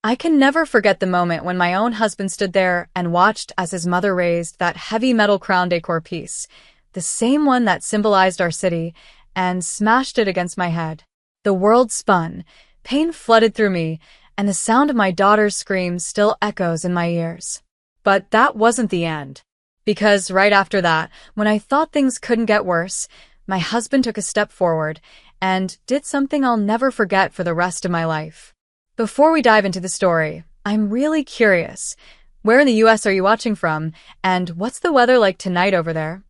I can never forget the moment when my own husband stood there and watched as his mother raised that heavy metal crown decor piece, the same one that symbolized our city, and smashed it against my head. The world spun, pain flooded through me, and the sound of my daughter's screams still echoes in my ears. But that wasn't the end. Because right after that, when I thought things couldn't get worse, my husband took a step forward and did something I'll never forget for the rest of my life. Before we dive into the story, I'm really curious. Where in the US are you watching from, and what's the weather like tonight over there?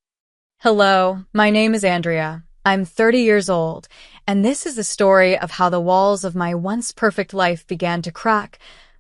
Hello, my name is Andrea. I'm 30 years old, and this is the story of how the walls of my once perfect life began to crack,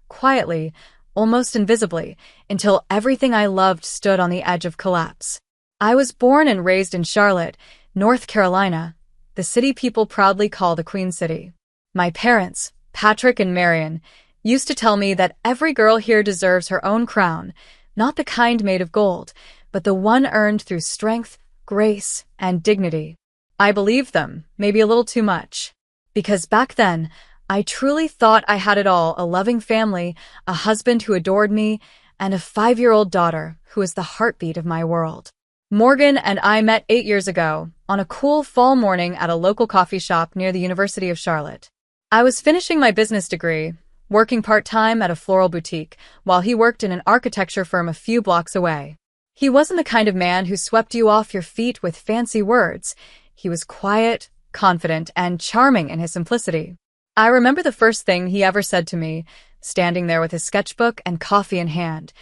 quietly, almost invisibly, until everything I loved stood on the edge of collapse. I was born and raised in Charlotte, North Carolina, the city people proudly call the Queen City. My parents, Patrick and Marion, used to tell me that every girl here deserves her own crown, not the kind made of gold, but the one earned through strength, grace, and dignity. I believed them, maybe a little too much. Because back then, I truly thought I had it all: a loving family, a husband who adored me, and a 5-year-old daughter who was the heartbeat of my world. Morgan and I met 8 years ago, on a cool fall morning at a local coffee shop near the University of Charlotte. I was finishing my business degree, working part-time at a floral boutique, while he worked in an architecture firm a few blocks away. He wasn't the kind of man who swept you off your feet with fancy words. He was quiet, confident, and charming in his simplicity. I remember the first thing he ever said to me, standing there with his sketchbook and coffee in hand.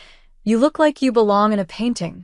"You look like you belong in a painting."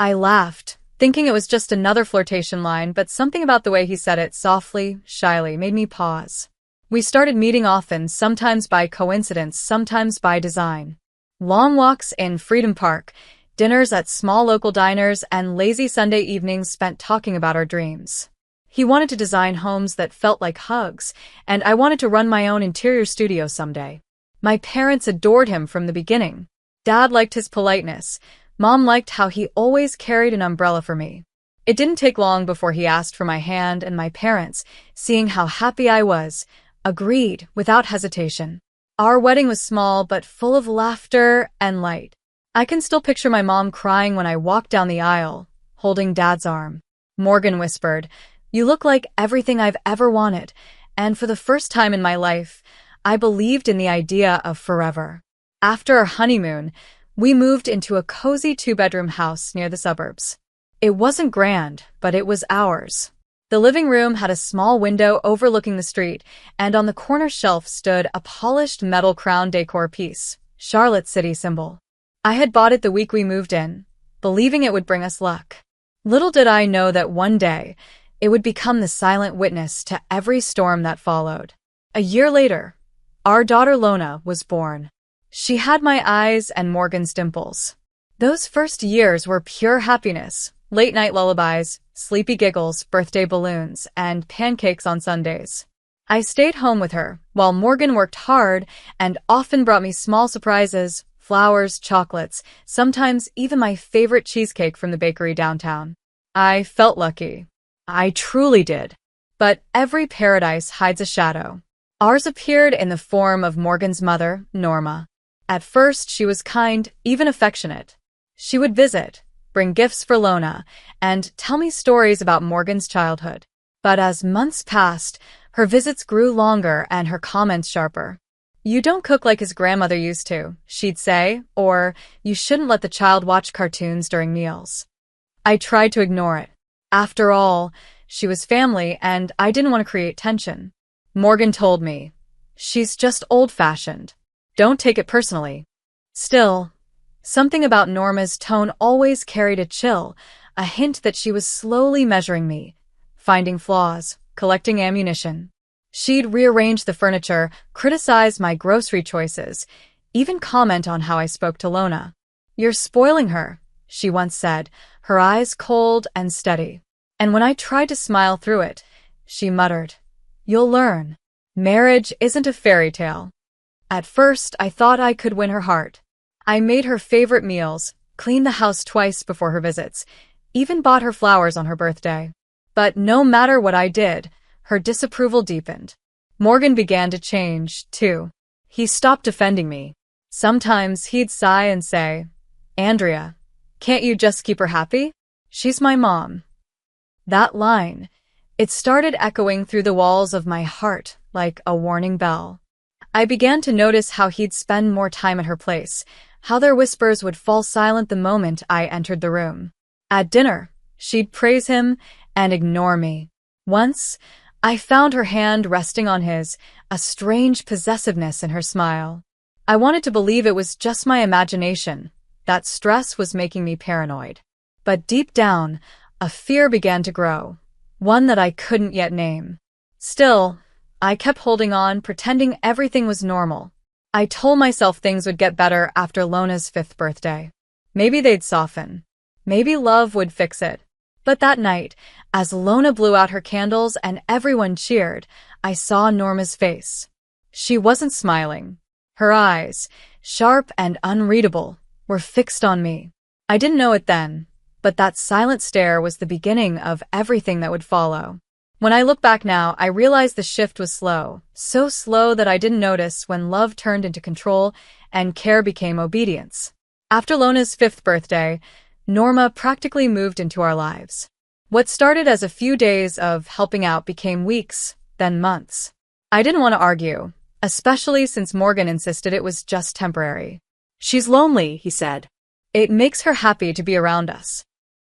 I laughed, thinking it was just another flirtation line, but something about the way he said it, softly, shyly, made me pause. We started meeting often, sometimes by coincidence, sometimes by design. Long walks in Freedom Park, dinners at small local diners, and lazy Sunday evenings spent talking about our dreams. He wanted to design homes that felt like hugs, and I wanted to run my own interior studio someday. My parents adored him from the beginning. Dad liked his politeness. Mom liked how he always carried an umbrella for me. It didn't take long before he asked for my hand, and my parents, seeing how happy I was, agreed without hesitation. Our wedding was small but full of laughter and light. I can still picture my mom crying when I walked down the aisle, holding Dad's arm. Morgan whispered, "You look like everything I've ever wanted," and for the first time in my life, I believed in the idea of forever. After our honeymoon, we moved into a cozy 2-bedroom house near the suburbs. It wasn't grand, but it was ours. The living room had a small window overlooking the street, and on the corner shelf stood a polished metal crown decor piece, Charlotte's city symbol. I had bought it the week we moved in, believing it would bring us luck. Little did I know that one day, it would become the silent witness to every storm that followed. A year later, our daughter Lona was born. She had my eyes and Morgan's dimples. Those first years were pure happiness: late-night lullabies, sleepy giggles, birthday balloons, and pancakes on Sundays. I stayed home with her, while Morgan worked hard and often brought me small surprises: flowers, chocolates, sometimes even my favorite cheesecake from the bakery downtown. I felt lucky. I truly did. But every paradise hides a shadow. Ours appeared in the form of Morgan's mother, Norma. At first, she was kind, even affectionate. She would visit, bring gifts for Lona, and tell me stories about Morgan's childhood. But as months passed, her visits grew longer and her comments sharper. "You don't cook like his grandmother used to," she'd say, or "You shouldn't let the child watch cartoons during meals." I tried to ignore it. After all, she was family, and I didn't want to create tension. Morgan told me, "She's just old-fashioned. Don't take it personally." Still, something about Norma's tone always carried a chill, a hint that she was slowly measuring me, finding flaws, collecting ammunition. She'd rearrange the furniture, criticize my grocery choices, even comment on how I spoke to Lona. "You're spoiling her," she once said, her eyes cold and steady. And when I tried to smile through it, she muttered, "You'll learn. Marriage isn't a fairy tale." At first, I thought I could win her heart. I made her favorite meals, cleaned the house twice before her visits, even bought her flowers on her birthday. But no matter what I did, her disapproval deepened. Morgan began to change, too. He stopped defending me. Sometimes he'd sigh and say, "Andrea, can't you just keep her happy? She's my mom." That line, it started echoing through the walls of my heart like a warning bell. I began to notice how he'd spend more time at her place, how their whispers would fall silent the moment I entered the room. At dinner, she'd praise him and ignore me. Once, I found her hand resting on his, a strange possessiveness in her smile. I wanted to believe it was just my imagination, that stress was making me paranoid. But deep down, a fear began to grow, one that I couldn't yet name. Still, I kept holding on, pretending everything was normal. I told myself things would get better after Lona's 5th birthday. Maybe they'd soften. Maybe love would fix it. But that night, as Lona blew out her candles and everyone cheered, I saw Norma's face. She wasn't smiling. Her eyes, sharp and unreadable, were fixed on me. I didn't know it then, but that silent stare was the beginning of everything that would follow. When I look back now, I realize the shift was slow, so slow that I didn't notice when love turned into control and care became obedience. After Lona's 5th birthday, Norma practically moved into our lives. What started as a few days of helping out became weeks, then months. I didn't want to argue, especially since Morgan insisted it was just temporary. "She's lonely," he said. "It makes her happy to be around us."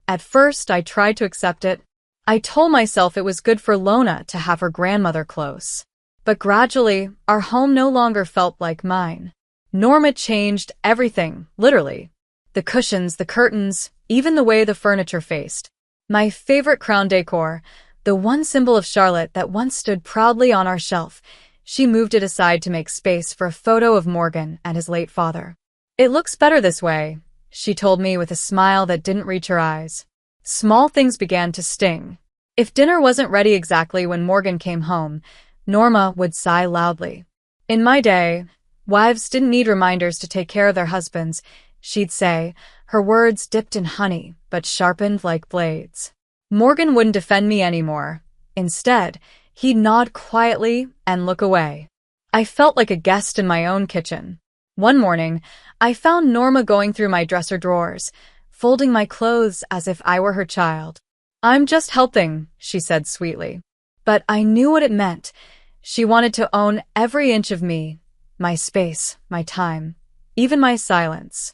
At first, I tried to accept it. I told myself it was good for Lona to have her grandmother close. But gradually, our home no longer felt like mine. Norma changed everything, literally. The cushions, the curtains, even the way the furniture faced. My favorite crown decor, the one symbol of Charlotte that once stood proudly on our shelf, she moved it aside to make space for a photo of Morgan and his late father. "It looks better this way," she told me with a smile that didn't reach her eyes. Small things began to sting. If dinner wasn't ready exactly when Morgan came home, Norma would sigh loudly. "In my day, wives didn't need reminders to take care of their husbands," she'd say, her words dipped in honey but sharpened like blades. Morgan wouldn't defend me anymore. Instead, he'd nod quietly and look away. I felt like a guest in my own kitchen. One morning, I found Norma going through my dresser drawers, folding my clothes as if I were her child. "I'm just helping," she said sweetly. But I knew what it meant. She wanted to own every inch of me, my space, my time, even my silence.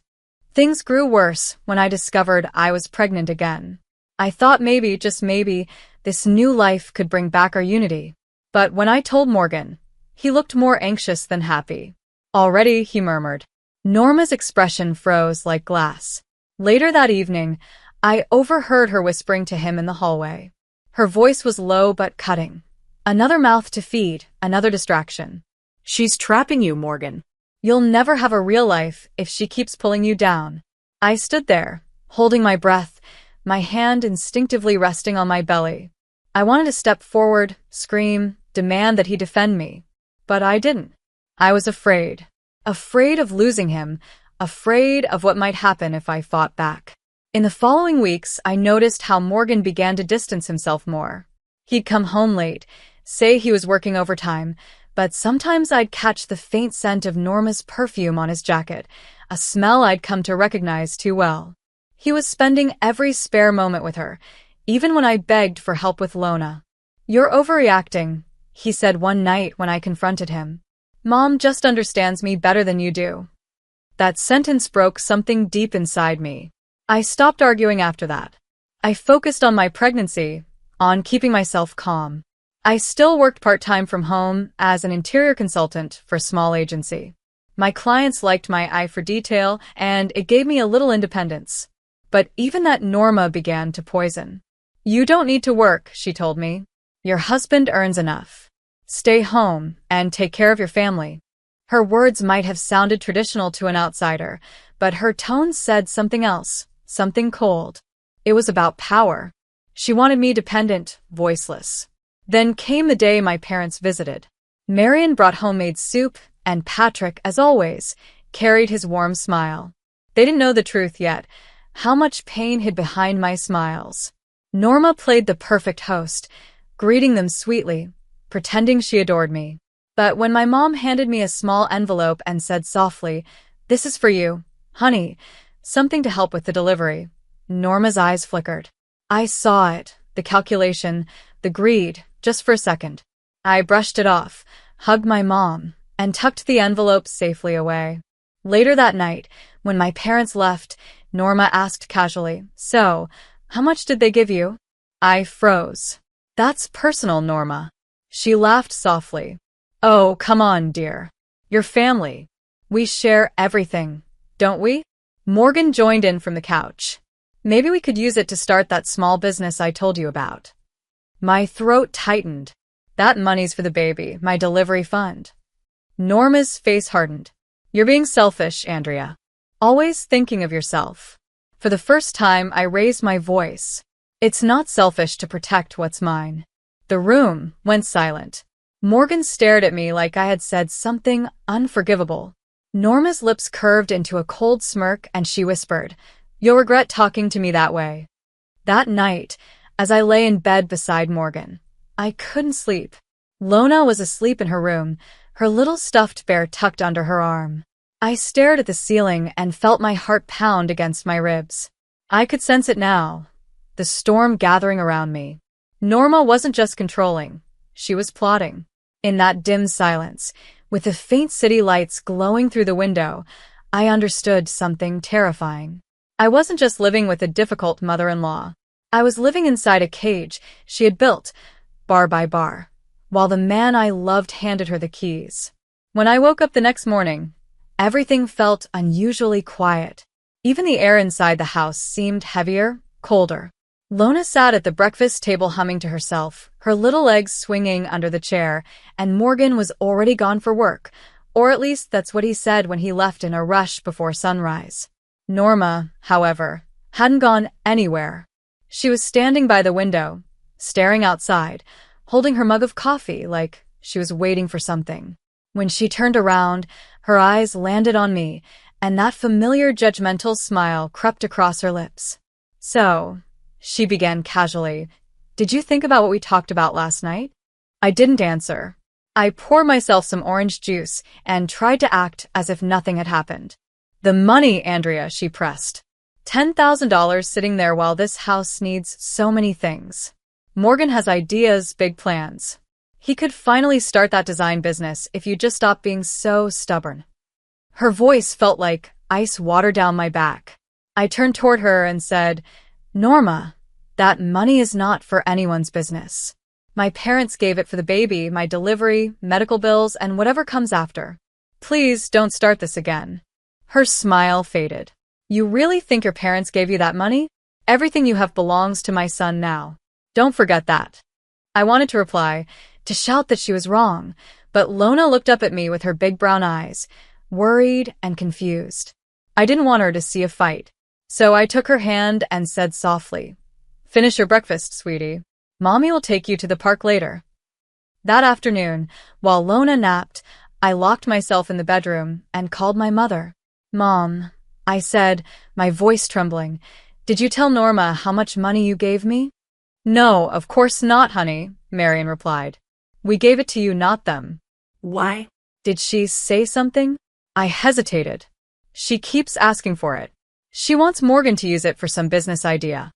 Things grew worse when I discovered I was pregnant again. I thought maybe, just maybe, this new life could bring back our unity. But when I told Morgan, he looked more anxious than happy. "Already," he murmured. Norma's expression froze like glass. Later that evening, I overheard her whispering to him in the hallway. Her voice was low but cutting. "Another mouth to feed, another distraction. She's trapping you, Morgan. You'll never have a real life if she keeps pulling you down." I stood there, holding my breath, my hand instinctively resting on my belly. I wanted to step forward, scream, demand that he defend me. But I didn't. I was afraid. Afraid of losing him, afraid of what might happen if I fought back. In the following weeks, I noticed how Morgan began to distance himself more. He'd come home late, say he was working overtime, but sometimes I'd catch the faint scent of Norma's perfume on his jacket, a smell I'd come to recognize too well. He was spending every spare moment with her, even when I begged for help with Lona. "You're overreacting," he said one night when I confronted him. "Mom just understands me better than you do." That sentence broke something deep inside me. I stopped arguing after that. I focused on my pregnancy, on keeping myself calm. I still worked part-time from home as an interior consultant for a small agency. My clients liked my eye for detail, and it gave me a little independence. But even that Norma began to poison. "You don't need to work," she told me. "Your husband earns enough. Stay home and take care of your family." Her words might have sounded traditional to an outsider, but her tone said something else, something cold. It was about power. She wanted me dependent, voiceless. Then came the day my parents visited. Marion brought homemade soup, and Patrick, as always, carried his warm smile. They didn't know the truth yet, how much pain hid behind my smiles. Norma played the perfect host, greeting them sweetly, pretending she adored me. But when my mom handed me a small envelope and said softly, "This is for you, honey, something to help with the delivery," Norma's eyes flickered. I saw it, the calculation, the greed, just for a second. I brushed it off, hugged my mom, and tucked the envelope safely away. Later that night, when my parents left, Norma asked casually, "So, how much did they give you?" I froze. "That's personal, Norma." She laughed softly. "Oh, come on, dear. Your family. We share everything, don't we?" Morgan joined in from the couch. "Maybe we could use it to start that small business I told you about." My throat tightened. "That money's for the baby, my delivery fund." Norma's face hardened. "You're being selfish, Andrea. Always thinking of yourself." For the first time, I raised my voice. "It's not selfish to protect what's mine." The room went silent. Morgan stared at me like I had said something unforgivable. Norma's lips curved into a cold smirk and she whispered, "You'll regret talking to me that way." That night, as I lay in bed beside Morgan, I couldn't sleep. Lona was asleep in her room, her little stuffed bear tucked under her arm. I stared at the ceiling and felt my heart pound against my ribs. I could sense it now, the storm gathering around me. Norma wasn't just controlling, she was plotting. In that dim silence, with the faint city lights glowing through the window, I understood something terrifying. I wasn't just living with a difficult mother-in-law. I was living inside a cage she had built, bar by bar, while the man I loved handed her the keys. When I woke up the next morning, everything felt unusually quiet. Even the air inside the house seemed heavier, colder. Lona sat at the breakfast table humming to herself, her little legs swinging under the chair, and Morgan was already gone for work, or at least that's what he said when he left in a rush before sunrise. Norma, however, hadn't gone anywhere. She was standing by the window, staring outside, holding her mug of coffee like she was waiting for something. When she turned around, her eyes landed on me, and that familiar judgmental smile crept across her lips. "So," she began casually, "did you think about what we talked about last night?" I didn't answer. I poured myself some orange juice and tried to act as if nothing had happened. "The money, Andrea," she pressed. $10,000 sitting there while this house needs so many things. Morgan has ideas, big plans. He could finally start that design business if you just stop being so stubborn. Her voice felt like ice water down my back. I turned toward her and said, "Norma, that money is not for anyone's business. My parents gave it for the baby, my delivery, medical bills, and whatever comes after. Please don't start this again." Her smile faded. "You really think your parents gave you that money? Everything you have belongs to my son now. Don't forget that." I wanted to reply, to shout that she was wrong, but Lona looked up at me with her big brown eyes, worried and confused. I didn't want her to see a fight, so I took her hand and said softly, "Finish your breakfast, sweetie. Mommy will take you to the park later." That afternoon, while Lona napped, I locked myself in the bedroom and called my mother. "Mom," I said, my voice trembling, "did you tell Norma how much money you gave me?" "No, of course not, honey," Marion replied. "We gave it to you, not them." "Why?" "Did she say something?" I hesitated. "She keeps asking for it. She wants Morgan to use it for some business idea."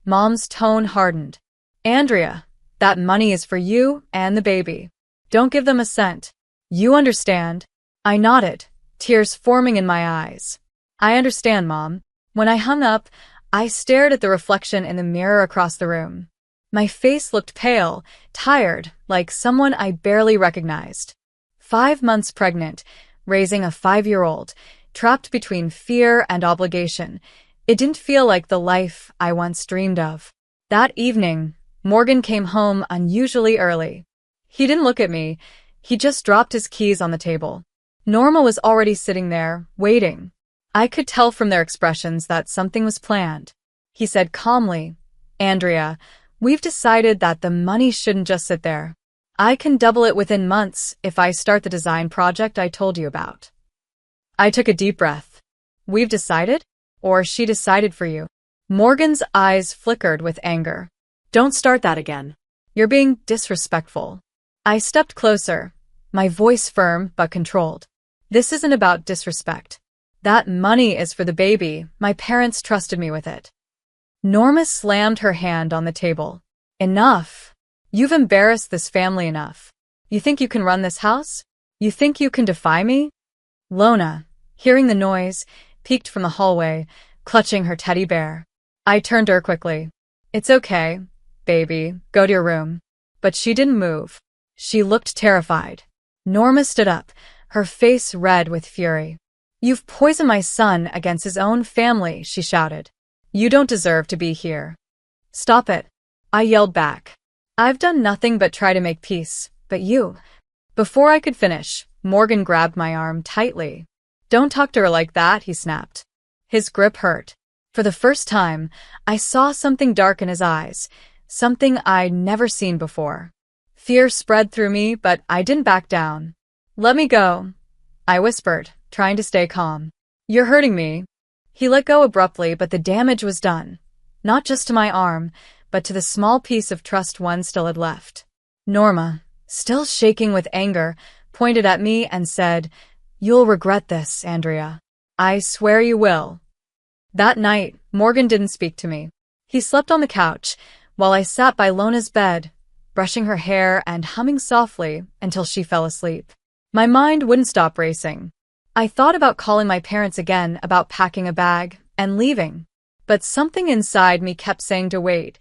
Mom's tone hardened. "Andrea, that money is for you and the baby. Don't give them a cent. You understand?" I nodded, tears forming in my eyes. "I understand, Mom." When I hung up, I stared at the reflection in the mirror across the room. My face looked pale, tired, like someone I barely recognized. 5 months pregnant, raising a 5-year-old, trapped between fear and obligation. It didn't feel like the life I once dreamed of. That evening, Morgan came home unusually early. He didn't look at me. He just dropped his keys on the table. Norma was already sitting there, waiting. I could tell from their expressions that something was planned. He said calmly, "Andrea, we've decided that the money shouldn't just sit there. I can double it within months if I start the design project I told you about." I took a deep breath. "We've decided? Or she decided for you?" Morgan's eyes flickered with anger. "Don't start that again. You're being disrespectful." I stepped closer, my voice firm but controlled. This isn't about disrespect. That money is for the baby. My parents trusted me with it. Norma slammed her hand on the table. Enough. You've embarrassed this family enough. You think you can run this house? You think you can defy me? Lona, hearing the noise, peeked from the hallway, clutching her teddy bear. I turned to her quickly. It's okay, baby, go to your room. But she didn't move. She looked terrified. Norma stood up, her face red with fury. You've poisoned my son against his own family, she shouted. You don't deserve to be here. Stop it, I yelled back. I've done nothing but try to make peace, but you. Before I could finish, Morgan grabbed my arm tightly. Don't talk to her like that, he snapped. His grip hurt. For the first time, I saw something dark in his eyes, something I'd never seen before. Fear spread through me, but I didn't back down. Let me go, I whispered, trying to stay calm. You're hurting me. He let go abruptly, but the damage was done. Not just to my arm, but to the small piece of trust one still had left. Norma, still shaking with anger, pointed at me and said, You'll regret this, Andrea. I swear you will. That night, Morgan didn't speak to me. He slept on the couch, while I sat by Lona's bed, brushing her hair and humming softly until she fell asleep. My mind wouldn't stop racing. I thought about calling my parents again, about packing a bag and leaving. But something inside me kept saying to wait,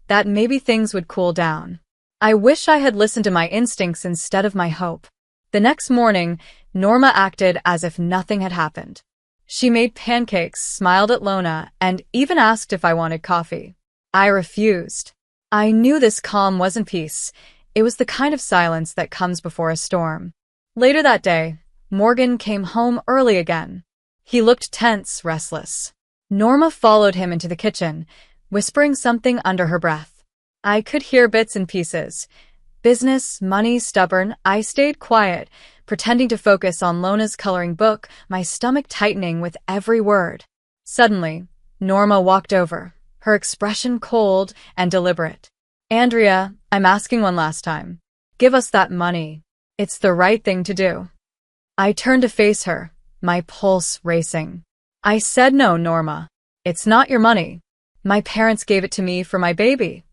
that maybe things would cool down. I wish I had listened to my instincts instead of my hope. The next morning, Norma acted as if nothing had happened. She made pancakes, smiled at Lona, and even asked if I wanted coffee. I refused. I knew this calm wasn't peace. It was the kind of silence that comes before a storm. Later that day, Morgan came home early again. He looked tense, restless. Norma followed him into the kitchen, whispering something under her breath. I could hear bits and pieces. Business, money, stubborn. I stayed quiet, pretending to focus on Lona's coloring book, my stomach tightening with every word. Suddenly, Norma walked over, her expression cold and deliberate. Andrea, I'm asking one last time. Give us that money. It's the right thing to do. I turned to face her, my pulse racing. I said no, Norma. It's not your money. My parents gave it to me for my baby.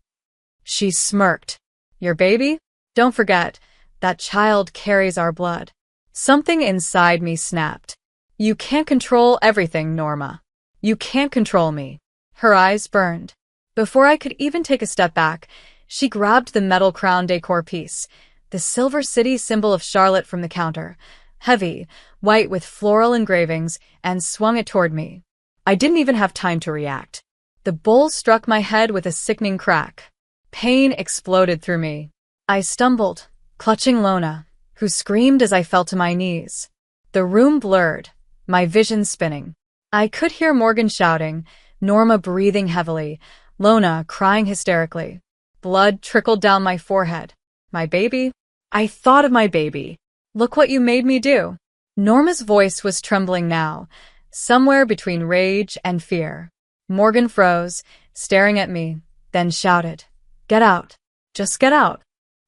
She smirked. Your baby? Don't forget, that child carries our blood. Something inside me snapped. You can't control everything, Norma. You can't control me. Her eyes burned. Before I could even take a step back, she grabbed the metal crown decor piece, the Silver City symbol of Charlotte from the counter, heavy, white with floral engravings, and swung it toward me. I didn't even have time to react. The bowl struck my head with a sickening crack. Pain exploded through me. I stumbled, clutching Lona, who screamed as I fell to my knees. The room blurred, my vision spinning. I could hear Morgan shouting, Norma breathing heavily, Lona crying hysterically. Blood trickled down my forehead. My baby? I thought of my baby. Look what you made me do. Norma's voice was trembling now, somewhere between rage and fear. Morgan froze, staring at me, then shouted, Get out. Just get out.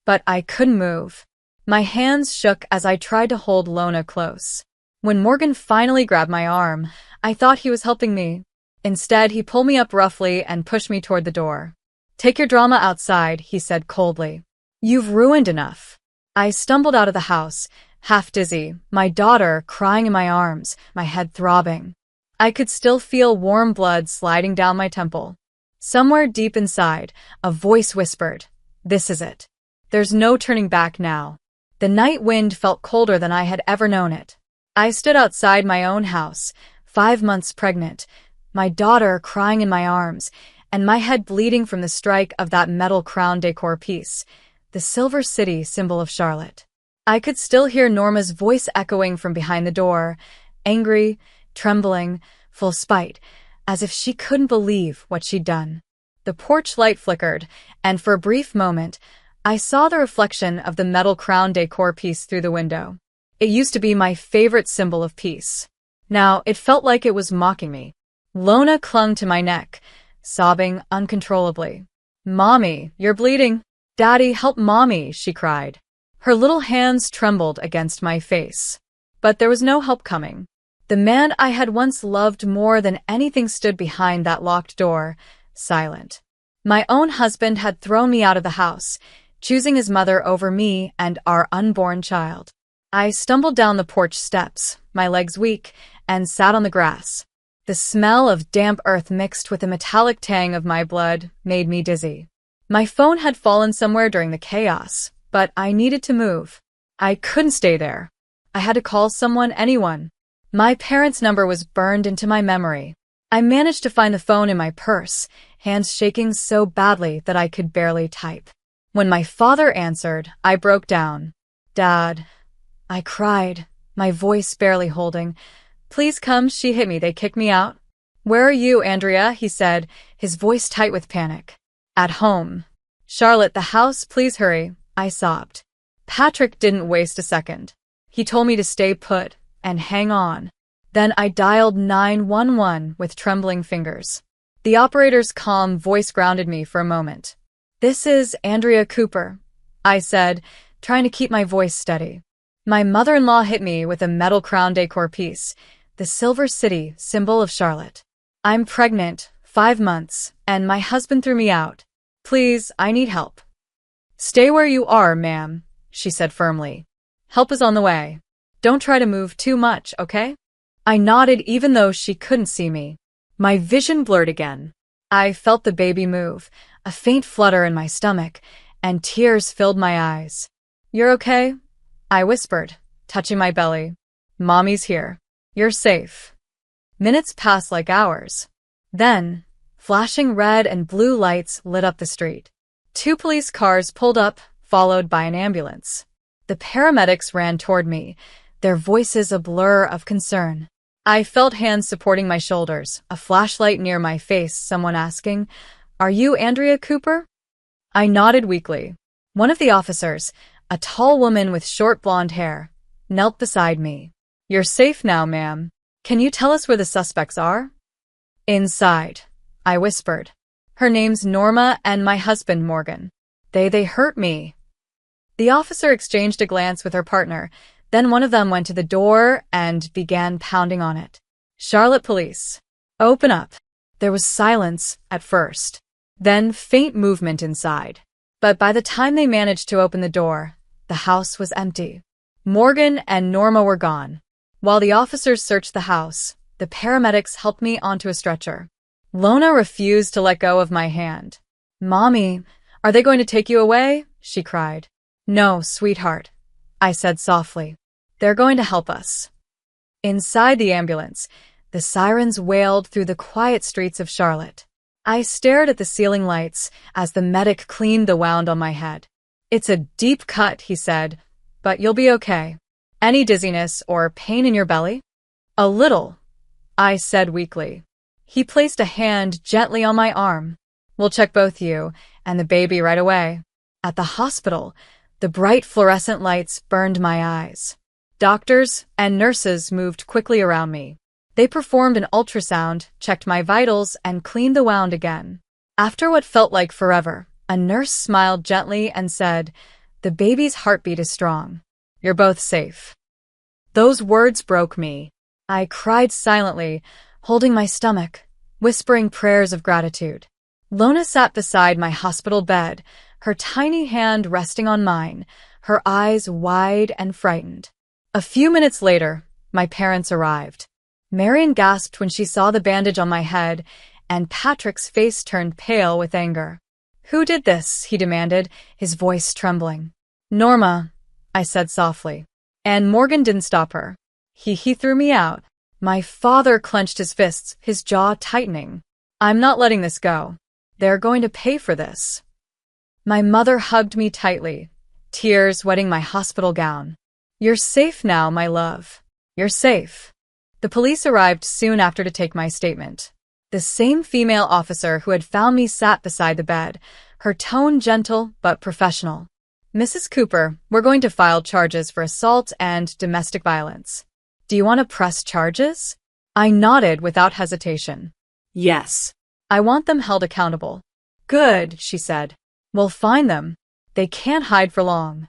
But I couldn't move. My hands shook as I tried to hold Lona close. When Morgan finally grabbed my arm, I thought he was helping me. Instead, he pulled me up roughly and pushed me toward the door. Take your drama outside, he said coldly. You've ruined enough. I stumbled out of the house, half dizzy, my daughter crying in my arms, my head throbbing. I could still feel warm blood sliding down my temple. Somewhere deep inside, a voice whispered, This is it. There's no turning back now. The night wind felt colder than I had ever known it. I stood outside my own house, 5 months pregnant, my daughter crying in my arms, and my head bleeding from the strike of that metal crown decor piece, the Silver City symbol of Charlotte. I could still hear Norma's voice echoing from behind the door, angry, trembling, full spite, as if she couldn't believe what she'd done. The porch light flickered, and for a brief moment, I saw the reflection of the metal crown decor piece through the window. It used to be my favorite symbol of peace. Now it felt like it was mocking me. Lona clung to my neck, sobbing uncontrollably. Mommy, you're bleeding. Daddy, help Mommy, she cried. Her little hands trembled against my face. But there was no help coming. The man I had once loved more than anything stood behind that locked door, silent. My own husband had thrown me out of the house, choosing his mother over me and our unborn child. I stumbled down the porch steps, my legs weak, and sat on the grass. The smell of damp earth mixed with the metallic tang of my blood made me dizzy. My phone had fallen somewhere during the chaos, but I needed to move. I couldn't stay there. I had to call someone, anyone. My parents' number was burned into my memory. I managed to find the phone in my purse, hands shaking so badly that I could barely type. When my father answered, I broke down. "Dad," I cried, my voice barely holding. "Please come, she hit me, they kicked me out." "Where are you, Andrea?" he said, his voice tight with panic. "At home." "Charlotte, the house, please hurry," I sobbed. Patrick didn't waste a second. He told me to stay put and hang on. Then I dialed 911 with trembling fingers. The operator's calm voice grounded me for a moment. "This is Andrea Cooper," I said, trying to keep my voice steady. "My mother-in-law hit me with a metal crown decor piece, the Silver City symbol of Charlotte. I'm pregnant, 5 months, and my husband threw me out. Please, I need help." "Stay where you are, ma'am," she said firmly. "Help is on the way. Don't try to move too much, okay?" I nodded even though she couldn't see me. My vision blurred again. I felt the baby move, a faint flutter in my stomach, and tears filled my eyes. "You're okay?" I whispered, touching my belly. "Mommy's here. You're safe." Minutes passed like hours. Then, flashing red and blue lights lit up the street. 2 police cars pulled up, followed by an ambulance. The paramedics ran toward me, their voices a blur of concern. I felt hands supporting my shoulders, a flashlight near my face, someone asking, "Are you Andrea Cooper?" I nodded weakly. One of the officers, a tall woman with short blonde hair, knelt beside me. "You're safe now, ma'am. Can you tell us where the suspects are?" "Inside," I whispered. "Her name's Norma and my husband, Morgan. They hurt me." The officer exchanged a glance with her partner. Then one of them went to the door and began pounding on it. "Charlotte Police. Open up." There was silence at first, then faint movement inside. But by the time they managed to open the door, the house was empty. Morgan and Norma were gone. While the officers searched the house, the paramedics helped me onto a stretcher. Lona refused to let go of my hand. "Mommy, are they going to take you away?" she cried. "No, sweetheart," I said softly. "They're going to help us." Inside the ambulance, the sirens wailed through the quiet streets of Charlotte. I stared at the ceiling lights as the medic cleaned the wound on my head. "It's a deep cut," he said, "but you'll be okay. Any dizziness or pain in your belly?" "A little," I said weakly. He placed a hand gently on my arm. "We'll check both you and the baby right away." At the hospital, the bright fluorescent lights burned my eyes. Doctors and nurses moved quickly around me. They performed an ultrasound, checked my vitals, and cleaned the wound again. After what felt like forever, a nurse smiled gently and said, "The baby's heartbeat is strong. You're both safe." Those words broke me. I cried silently, holding my stomach, whispering prayers of gratitude. Lona sat beside my hospital bed, her tiny hand resting on mine, her eyes wide and frightened. A few minutes later, my parents arrived. Marion gasped when she saw the bandage on my head, and Patrick's face turned pale with anger. "Who did this?" he demanded, his voice trembling. "Norma," I said softly. "And Morgan didn't stop her. He threw me out." My father clenched his fists, his jaw tightening. "I'm not letting this go. They're going to pay for this." My mother hugged me tightly, tears wetting my hospital gown. "You're safe now, my love. You're safe." The police arrived soon after to take my statement. The same female officer who had found me sat beside the bed, her tone gentle but professional. "Mrs. Cooper, we're going to file charges for assault and domestic violence. Do you want to press charges?" I nodded without hesitation. "Yes. I want them held accountable." "Good," she said. "We'll find them. They can't hide for long."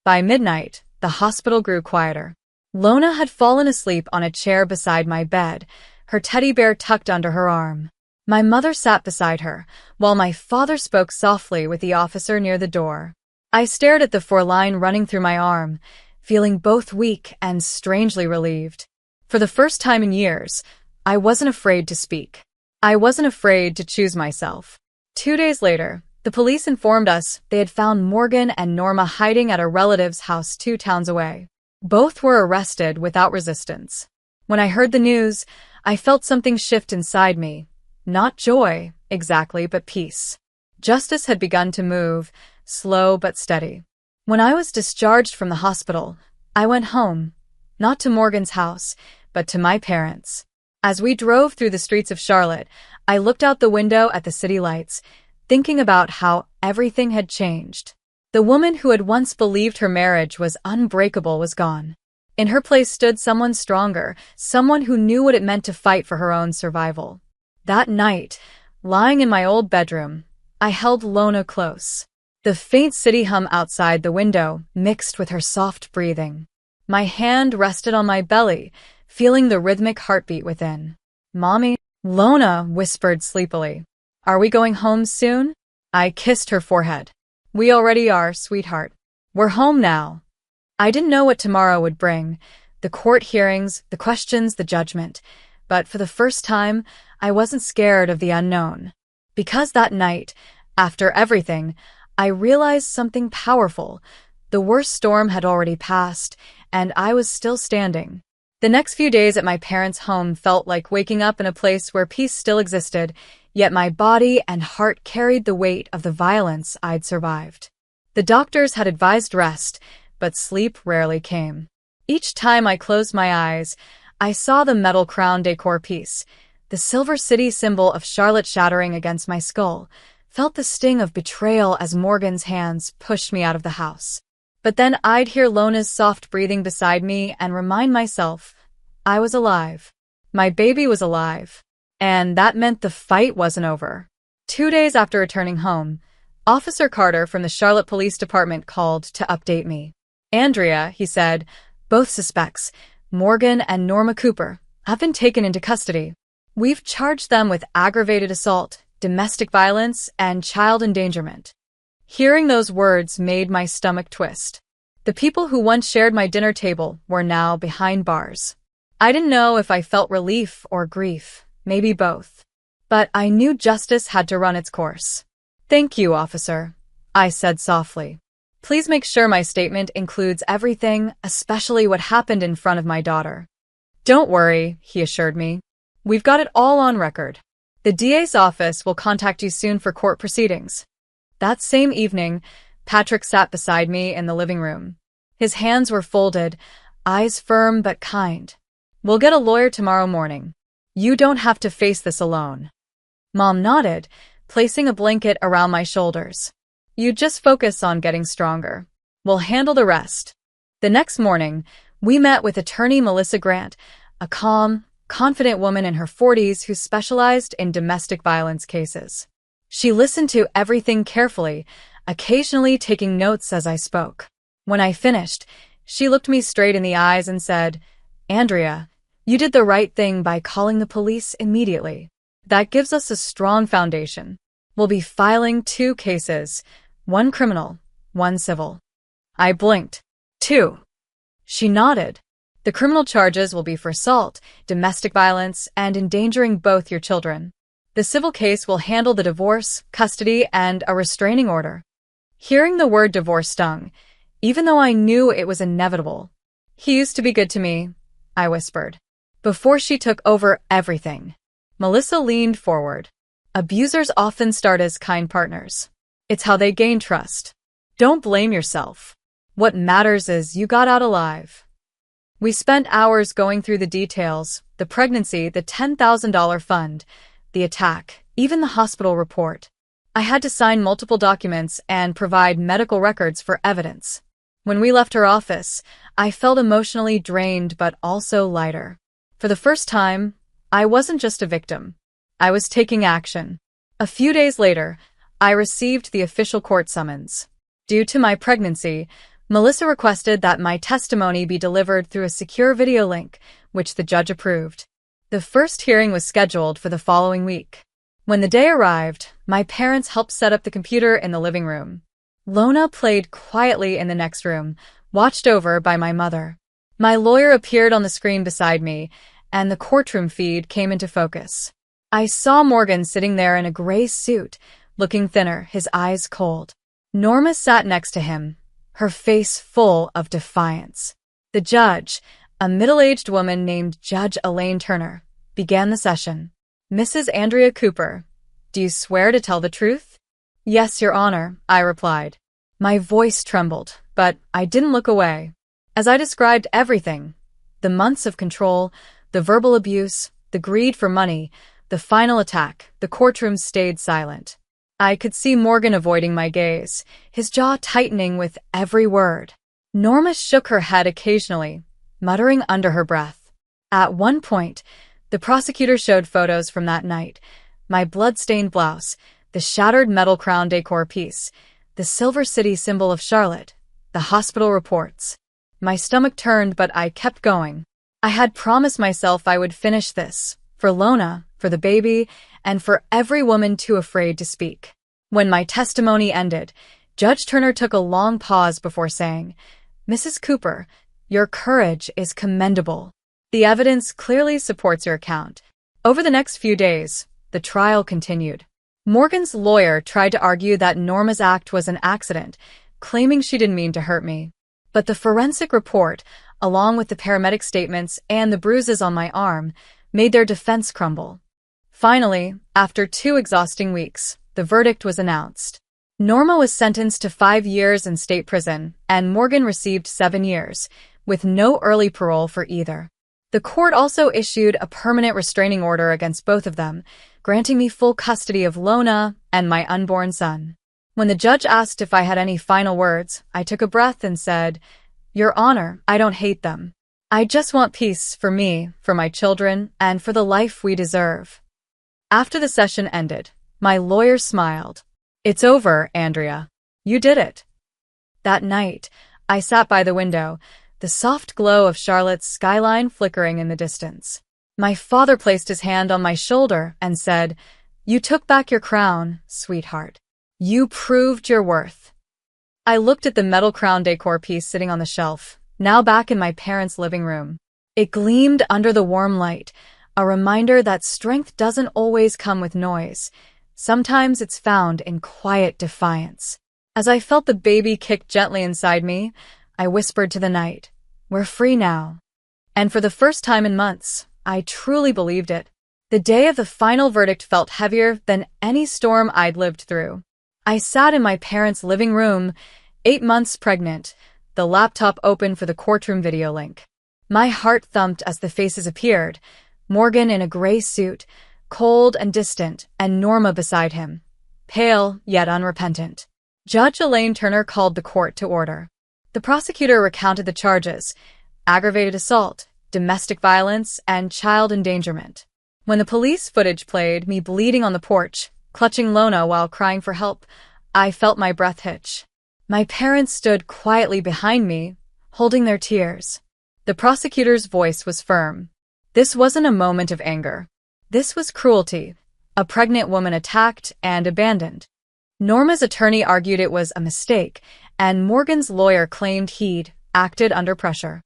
By midnight, the hospital grew quieter. Lona had fallen asleep on a chair beside my bed, her teddy bear tucked under her arm. My mother sat beside her, while my father spoke softly with the officer near the door. I stared at the 4-line running through my arm, feeling both weak and strangely relieved. For the first time in years, I wasn't afraid to speak. I wasn't afraid to choose myself. 2 days later, the police informed us they had found Morgan and Norma hiding at a relative's house 2 towns away. Both were arrested without resistance. When I heard the news, I felt something shift inside me. Not joy, exactly, but peace. Justice had begun to move, slow but steady. When I was discharged from the hospital, I went home, not to Morgan's house, but to my parents. As we drove through the streets of Charlotte, I looked out the window at the city lights, thinking about how everything had changed. The woman who had once believed her marriage was unbreakable was gone. In her place stood someone stronger, someone who knew what it meant to fight for her own survival. That night, lying in my old bedroom, I held Lona close. The faint city hum outside the window mixed with her soft breathing. My hand rested on my belly, feeling the rhythmic heartbeat within. "Mommy," Lona whispered sleepily. "Are we going home soon?" I kissed her forehead. "We already are, sweetheart. We're home now." I didn't know what tomorrow would bring, the court hearings, the questions, the judgment. But for the first time, I wasn't scared of the unknown. Because that night, after everything, I realized something powerful. The worst storm had already passed, and I was still standing. The next few days at my parents' home felt like waking up in a place where peace still existed, yet my body and heart carried the weight of the violence I'd survived. The doctors had advised rest, but sleep rarely came. Each time I closed my eyes, I saw the metal crown decor piece, the Silver City symbol of Charlotte shattering against my skull, felt the sting of betrayal as Morgan's hands pushed me out of the house. But then I'd hear Lona's soft breathing beside me and remind myself I was alive. My baby was alive. And that meant the fight wasn't over. 2 days after returning home, Officer Carter from the Charlotte Police Department called to update me. "Andrea," he said, "both suspects, Morgan and Norma Cooper, have been taken into custody. We've charged them with aggravated assault, domestic violence, and child endangerment." Hearing those words made my stomach twist. The people who once shared my dinner table were now behind bars. I didn't know if I felt relief or grief, maybe both. But I knew justice had to run its course. "Thank you, officer," I said softly. "Please make sure my statement includes everything, especially what happened in front of my daughter." "Don't worry," he assured me. "We've got it all on record. The DA's office will contact you soon for court proceedings." That same evening, Patrick sat beside me in the living room. His hands were folded, eyes firm but kind. "We'll get a lawyer tomorrow morning. You don't have to face this alone." Mom nodded, placing a blanket around my shoulders. "You just focus on getting stronger. We'll handle the rest." The next morning, we met with attorney Melissa Grant, a calm, confident woman in her 40s who specialized in domestic violence cases. She listened to everything carefully, occasionally taking notes as I spoke. When I finished, she looked me straight in the eyes and said, "Andrea, you did the right thing by calling the police immediately. That gives us a strong foundation. We'll be filing 2 cases, 1 criminal, 1 civil." I blinked. "2?" She nodded. "The criminal charges will be for assault, domestic violence, and endangering both your children. The civil case will handle the divorce, custody, and a restraining order." Hearing the word divorce stung, even though I knew it was inevitable. "He used to be good to me," I whispered. "Before she took over everything." Melissa leaned forward. "Abusers often start as kind partners. It's how they gain trust. Don't blame yourself. What matters is you got out alive." We spent hours going through the details, the pregnancy, the $10,000 fund, the attack, even the hospital report. I had to sign multiple documents and provide medical records for evidence. When we left her office, I felt emotionally drained but also lighter. For the first time, I wasn't just a victim. I was taking action. A few days later, I received the official court summons. Due to my pregnancy, Melissa requested that my testimony be delivered through a secure video link, which the judge approved. The first hearing was scheduled for the following week. When the day arrived, my parents helped set up the computer in the living room. Lona played quietly in the next room, watched over by my mother. My lawyer appeared on the screen beside me, and the courtroom feed came into focus. I saw Morgan sitting there in a gray suit, looking thinner, his eyes cold. Norma sat next to him, her face full of defiance. The judge, a middle-aged woman named Judge Elaine Turner, began the session. "Mrs. Andrea Cooper, do you swear to tell the truth?" "Yes, Your Honor," I replied. My voice trembled, but I didn't look away. As I described everything, the months of control, the verbal abuse, the greed for money, the final attack, the courtroom stayed silent. I could see Morgan avoiding my gaze, his jaw tightening with every word. Norma shook her head occasionally, muttering under her breath. At one point, the prosecutor showed photos from that night. My blood-stained blouse, the shattered metal crown decor piece, the Silver City symbol of Charlotte, the hospital reports. My stomach turned, but I kept going. I had promised myself I would finish this, for Lona, for the baby, and for every woman too afraid to speak. When my testimony ended, Judge Turner took a long pause before saying, "Mrs. Cooper, your courage is commendable. The evidence clearly supports your account." Over the next few days, the trial continued. Morgan's lawyer tried to argue that Norma's act was an accident, claiming she didn't mean to hurt me. But the forensic report, along with the paramedic statements and the bruises on my arm, made their defense crumble. Finally, after 2 exhausting weeks, the verdict was announced. Norma was sentenced to 5 years in state prison, and Morgan received 7 years, with no early parole for either. The court also issued a permanent restraining order against both of them, granting me full custody of Lona and my unborn son. When the judge asked if I had any final words, I took a breath and said, "Your Honor, I don't hate them. I just want peace for me, for my children, and for the life we deserve." After the session ended, my lawyer smiled. "It's over, Andrea. You did it." That night, I sat by the window, the soft glow of Charlotte's skyline flickering in the distance. My father placed his hand on my shoulder and said, "You took back your crown, sweetheart. You proved your worth." I looked at the metal crown decor piece sitting on the shelf, now back in my parents' living room. It gleamed under the warm light, a reminder that strength doesn't always come with noise. Sometimes it's found in quiet defiance. As I felt the baby kick gently inside me, I whispered to the night, "We're free now." And for the first time in months, I truly believed it. The day of the final verdict felt heavier than any storm I'd lived through. I sat in my parents' living room, 8 months pregnant, the laptop open for the courtroom video link. My heart thumped as the faces appeared, Morgan in a gray suit, cold and distant, and Norma beside him, pale yet unrepentant. Judge Elaine Turner called the court to order. The prosecutor recounted the charges: aggravated assault, domestic violence, and child endangerment. When the police footage played, me bleeding on the porch, clutching Lona while crying for help, I felt my breath hitch. My parents stood quietly behind me, holding their tears. The prosecutor's voice was firm. This wasn't a moment of anger. This was cruelty, a pregnant woman attacked and abandoned. Norma's attorney argued it was a mistake, and Morgan's lawyer claimed he'd acted under pressure.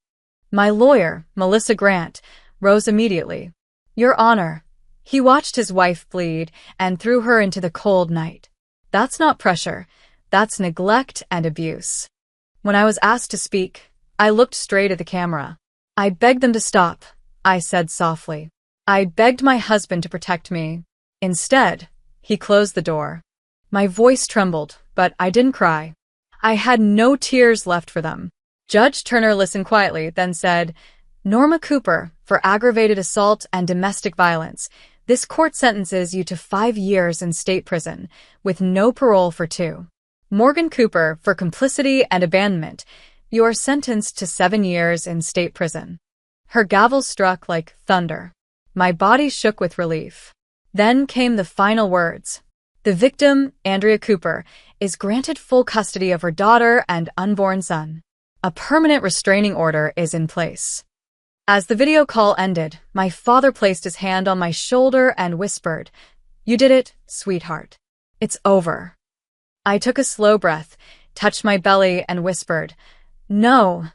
My lawyer, Melissa Grant, rose immediately. "Your Honor, he watched his wife bleed and threw her into the cold night. That's not pressure. That's neglect and abuse." When I was asked to speak, I looked straight at the camera. "I begged them to stop," I said softly. "I begged my husband to protect me. Instead, he closed the door." My voice trembled, but I didn't cry. I had no tears left for them. Judge Turner listened quietly, then said, "Norma Cooper, for aggravated assault and domestic violence, this court sentences you to 5 years in state prison, with no parole for 2. Morgan Cooper, for complicity and abandonment, you are sentenced to 7 years in state prison." Her gavel struck like thunder. My body shook with relief. Then came the final words. The victim, Andrea Cooper, is granted full custody of her daughter and unborn son. A permanent restraining order is in place. As the video call ended, my father placed his hand on my shoulder and whispered, "You did it, sweetheart. It's over." I took a slow breath, touched my belly, and whispered, "No,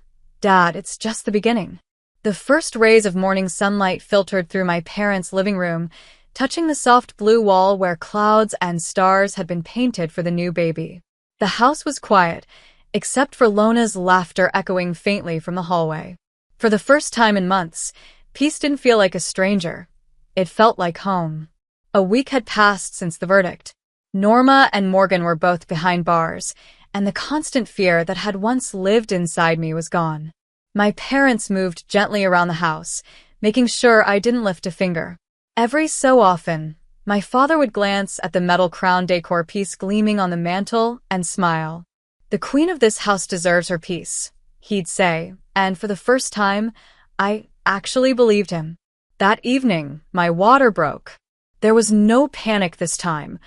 Dad, it's just the beginning." The first rays of morning sunlight filtered through my parents' living room, touching the soft blue wall where clouds and stars had been painted for the new baby. The house was quiet, except for Lona's laughter echoing faintly from the hallway. For the first time in months, peace didn't feel like a stranger. It felt like home. A week had passed since the verdict. Norma and Morgan were both behind bars, and the constant fear that had once lived inside me was gone. My parents moved gently around the house, making sure I didn't lift a finger. Every so often, my father would glance at the metal crown decor piece gleaming on the mantel and smile. "The queen of this house deserves her peace," he'd say, and for the first time, I actually believed him. That evening, my water broke. There was no panic this time,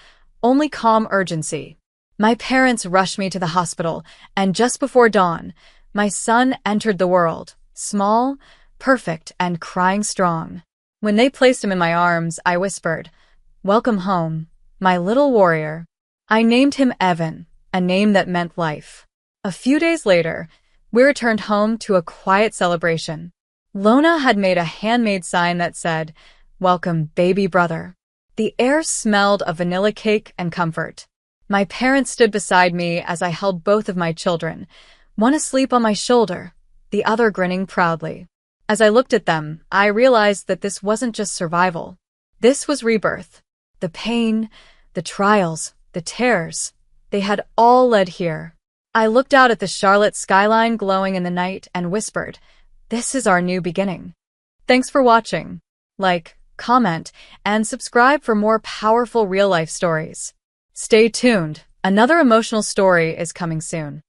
only calm urgency. My parents rushed me to the hospital, and just before dawn, my son entered the world, small, perfect, and crying strong. When they placed him in my arms, I whispered, "Welcome home, my little warrior." I named him Evan, a name that meant life. A few days later, we returned home to a quiet celebration. Lona had made a handmade sign that said, "Welcome, baby brother." The air smelled of vanilla cake and comfort. My parents stood beside me as I held both of my children, one asleep on my shoulder, the other grinning proudly. As I looked at them, I realized that this wasn't just survival. This was rebirth. The pain, the trials, the tears, they had all led here. I looked out at the Charlotte skyline glowing in the night and whispered, "This is our new beginning." Thanks for watching. Like, comment, and subscribe for more powerful real-life stories. Stay tuned. Another emotional story is coming soon.